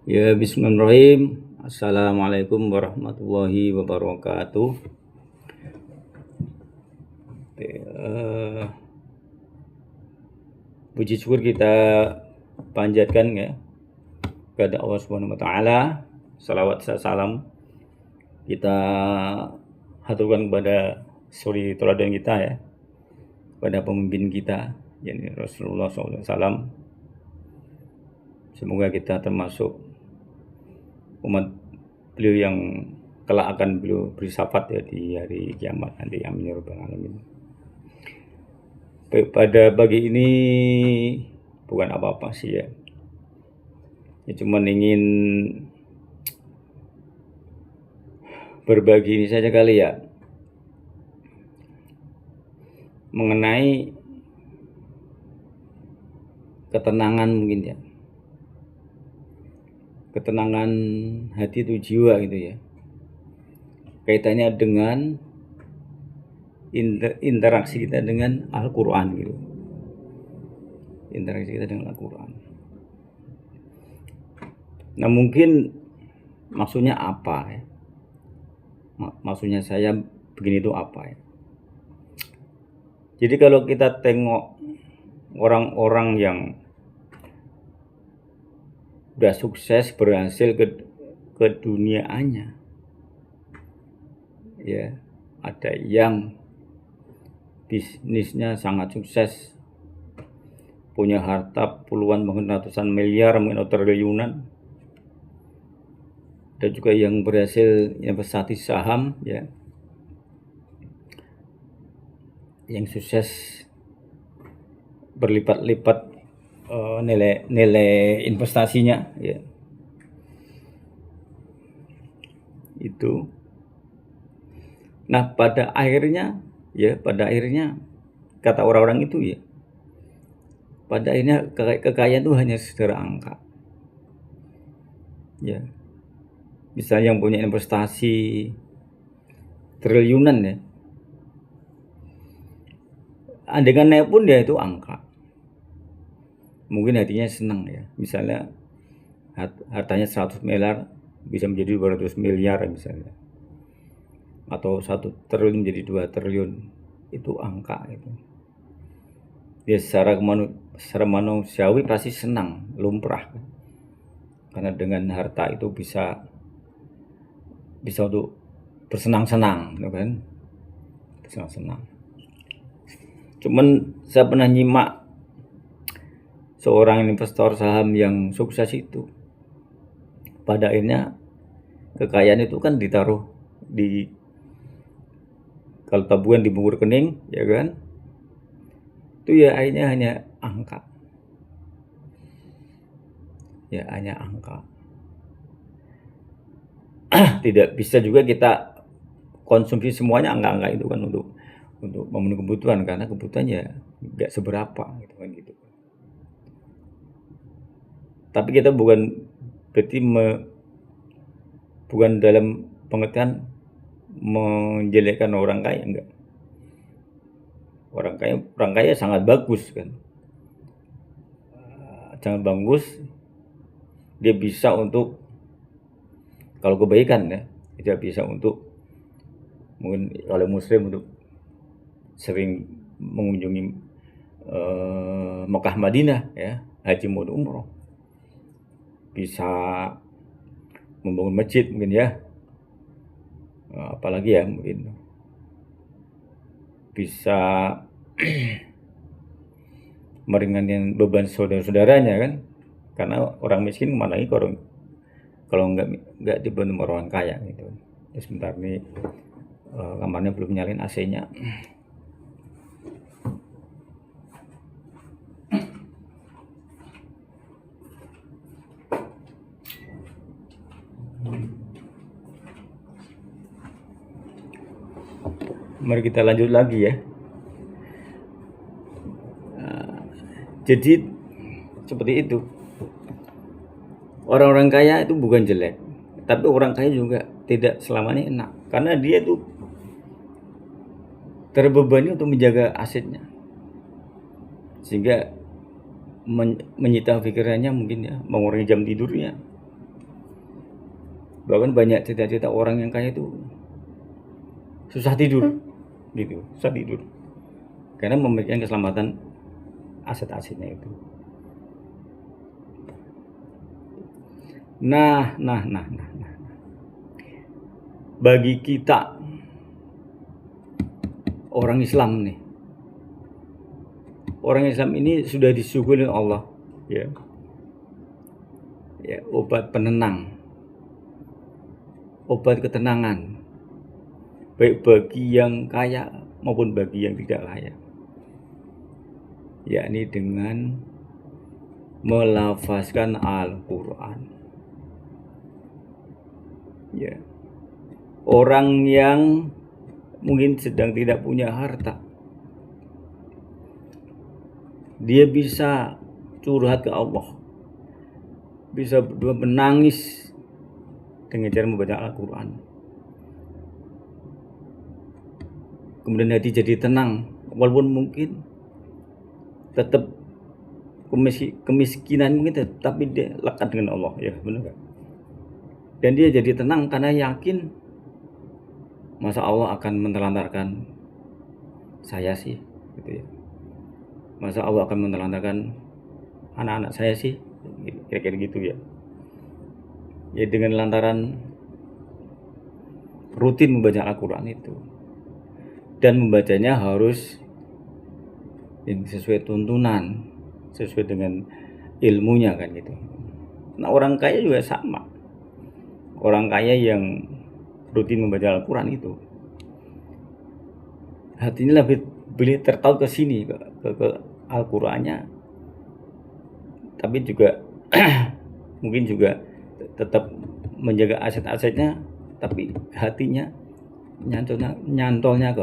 Ya, bismillahirrahmanirrahim. Assalamualaikum warahmatullahi wabarakatuh. Puji syukur kita panjatkan ya kepada Allah Subhanahu wa taala. Salawat salam kita haturkan kepada suri teladan kita ya, kepada pemimpin kita yakni Rasulullah SAW. Semoga kita termasuk umat beliau yang kelak akan beliau beri syafaat ya di hari kiamat nanti. Amin ya rabbal alamin. Pada pagi ini bukan apa-apa sih ya. Cuman ingin berbagi ini saja kali ya, mengenai ketenangan mungkin ya, ketenangan hati itu jiwa gitu ya, kaitannya dengan interaksi kita dengan Al-Quran gitu, interaksi kita dengan Al-Quran. Nah mungkin maksudnya apa ya, maksudnya saya begini itu apa ya. Jadi kalau kita tengok orang-orang yang udah sukses berhasil ke duniaannya ya, ada yang bisnisnya sangat sukses, punya harta puluhan bahkan ratusan miliar, mungkin triliunan. Ada juga yang berhasil investasi saham ya, yang sukses berlipat-lipat nilai investasinya ya. Itu. Nah, pada akhirnya kata orang-orang itu ya, pada akhirnya kekayaan itu hanya sekedar angka. Ya. Misalnya yang punya investasi triliunan ya, dengan naik pun dia itu angka. Mungkin hatinya senang ya, misalnya hartanya 100 miliar bisa menjadi 200 miliar misalnya, atau 1 triliun menjadi 2 triliun, itu angka itu. Dia secara manusiawi pasti senang, lumrah, karena dengan harta itu bisa untuk bersenang-senang, kan? Bersenang-senang. Cuman saya pernah nyimak seorang investor saham yang sukses itu, pada akhirnya kekayaan itu kan ditaruh di, kalau tabungan di buku rekening ya kan, itu ya akhirnya hanya angka ya, hanya angka. Tidak bisa juga kita konsumsi semuanya angka-angka itu kan untuk memenuhi kebutuhan, karena kebutuhannya nggak seberapa gitu kan gitu. Tapi kita bukan berarti bukan dalam pengertian menjelekkan orang kaya, enggak. Orang kaya sangat bagus kan, sangat bagus. Dia bisa untuk, kalau kebaikan ya, dia bisa untuk, mungkin kalau muslim, untuk sering mengunjungi Mekah Madinah ya, haji maupun umroh, bisa membangun masjid mungkin ya, apalagi ya, mungkin bisa meringankan beban saudara-saudaranya kan, karena orang miskin kemana lagi kalau nggak dibantu orang kaya gitu. Sebentar nih, kamarnya belum nyalain AC-nya. Mari kita lanjut lagi ya. Jadi seperti itu. Orang-orang kaya itu bukan jelek, tapi orang kaya juga tidak selamanya enak, karena dia itu terbebani untuk menjaga asetnya, sehingga menyita pikirannya, mungkin ya mengurangi jam tidurnya, Bahkan banyak cerita-cerita orang yang kaya itu susah tidur, gitu, susah tidur, karena memikirkan keselamatan aset-asetnya itu. Nah, bagi kita orang Islam nih, orang Islam ini sudah disuguhi oleh Allah, ya, obat penenang, obat ketenangan, baik bagi yang kaya maupun bagi yang tidak kaya, yakni dengan melafazkan Al-Quran. Ya, orang yang mungkin sedang tidak punya harta, dia bisa curhat ke Allah, bisa berdua menangis dengan cara membaca Al-Quran. Kemudian hati jadi tenang, walaupun mungkin tetap kemiskinan mungkin, tapi dia lekat dengan Allah, ya benar kan? Dan dia jadi tenang karena yakin, masa Allah akan menelantarkan saya sih, gitu ya. Masa Allah akan menelantarkan anak-anak saya sih, kira-kira gitu ya. Ya dengan lantaran rutin membaca Al-Quran itu, dan membacanya harus yang sesuai tuntunan, sesuai dengan ilmunya kan gitu. Nah orang kaya juga sama. Orang kaya yang rutin membaca Al-Quran itu hatinya lebih tertaut ke sini, ke Al-Qurannya, tapi juga mungkin juga tetap menjaga aset-asetnya, tapi hatinya nyantolnya ke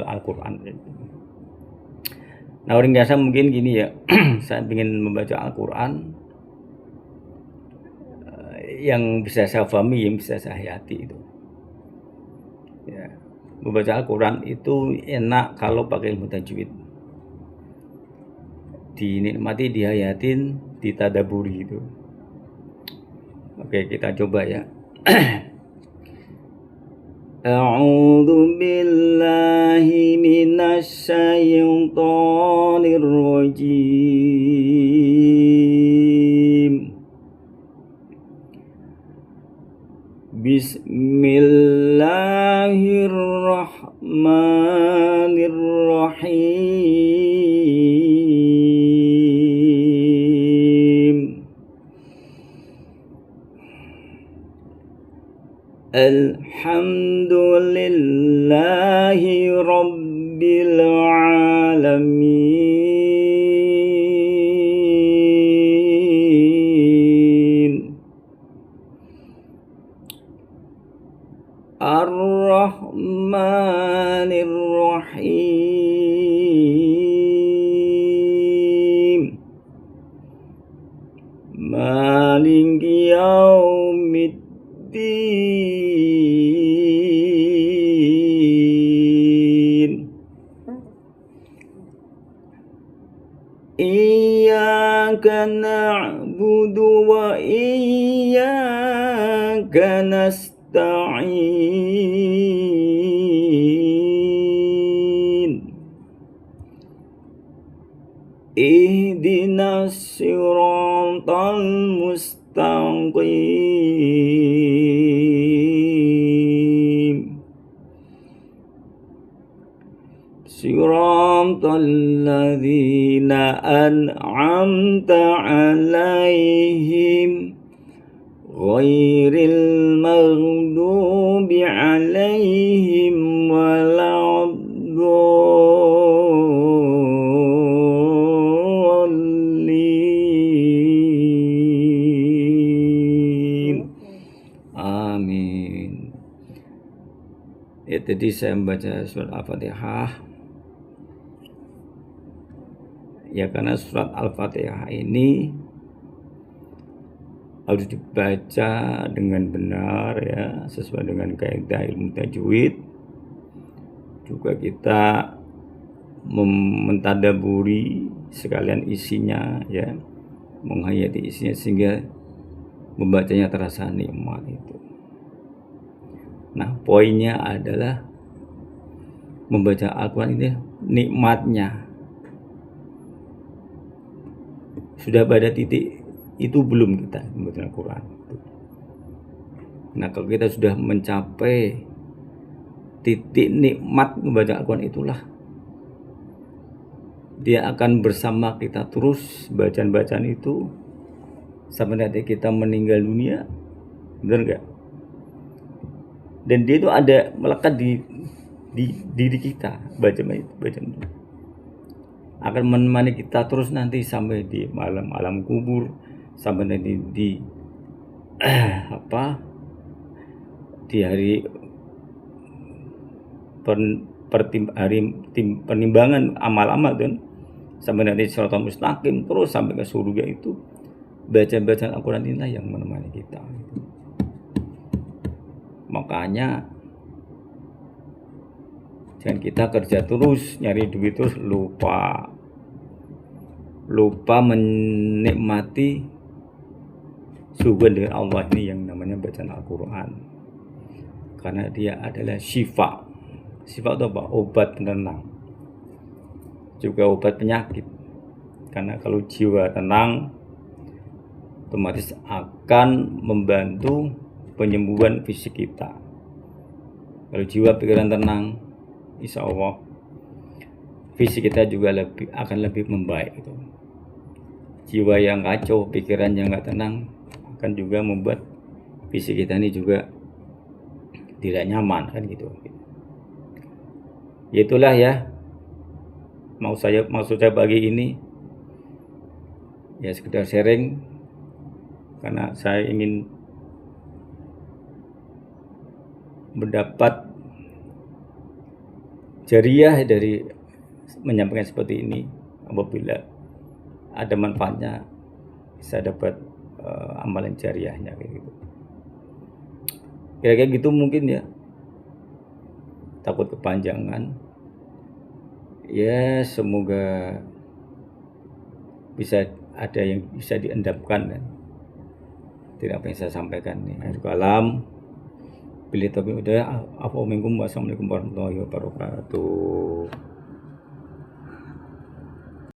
Al-Quran. Nah orang biasa mungkin gini ya, saya ingin membaca Al-Quran yang bisa saya pahami, yang bisa saya hayati itu. Ya, membaca Al-Quran itu enak kalau pakai ilmu tajwid, dinikmati, dihayatin, ditadaburi itu. Oke, kita coba ya. A'udzu billahi minasy syaithanir rajim. Bismillahirrahmanirrahim. Alhamdulillahi rabbil alamin. Ar-Rahmanir-Rahim. Maliki yaumiddin. Iyyaka na'budu wa iyyaka nasta'in. Ihdinas siratal mustaqim. Siratal ladzina an'amta 'alaihim ghairil maghdubi 'alaihim waladdallin. Amin. Ya, tadi saya membaca surat Al-Fatihah. Ya karena surat Al-Fatihah ini harus dibaca dengan benar ya, sesuai dengan kaidah ilmu tajwid. Juga kita mentadaburi sekalian isinya ya, menghayati isinya sehingga membacanya terasa nikmat itu. Nah, poinnya adalah membaca Al-Quran ini nikmatnya. Sudah pada titik itu belum kita membaca Al-Quran. Nah, kalau kita sudah mencapai titik nikmat membaca Al-Quran, itulah dia akan bersama kita terus bacaan-bacaan itu sampai nanti kita meninggal dunia. Benar nggak? Dan dia itu ada melekat di diri kita, bacaan itu akan menemani kita terus nanti sampai di malam kubur, sampai nanti di di hari penimbangan amal-amal kan, sampai nanti Shiratal Mustaqim, terus sampai ke surga. Itu bacaan Al-Quran inilah yang menemani kita. Makanya jangan kita kerja terus nyari duit terus lupa menikmati suguhan dengan Allah ini yang namanya bacaan Al-Quran, karena dia adalah syifa itu apa? Obat penenang, juga obat penyakit. Karena kalau jiwa tenang, otomatis akan membantu penyembuhan fisik kita. Kalau jiwa pikiran tenang, insya Allah fisik kita juga akan lebih membaik gitu. Jiwa yang kacau, pikiran yang nggak tenang akan juga membuat fisik kita ini juga tidak nyaman kan gitu. Itulah ya maksud saya pagi ini ya, sekedar sharing karena saya ingin mendapat jariah dari menyampaikan seperti ini. Apabila ada manfaatnya, saya dapat amalan jariahnya kayak gitu. Kira-kira gitu mungkin ya, takut kepanjangan ya. Semoga bisa ada yang bisa diendapkan kan tidak apa yang saya sampaikan nih. Alam pilih tapi udah. Assalamualaikum warahmatullahi wabarakatuh.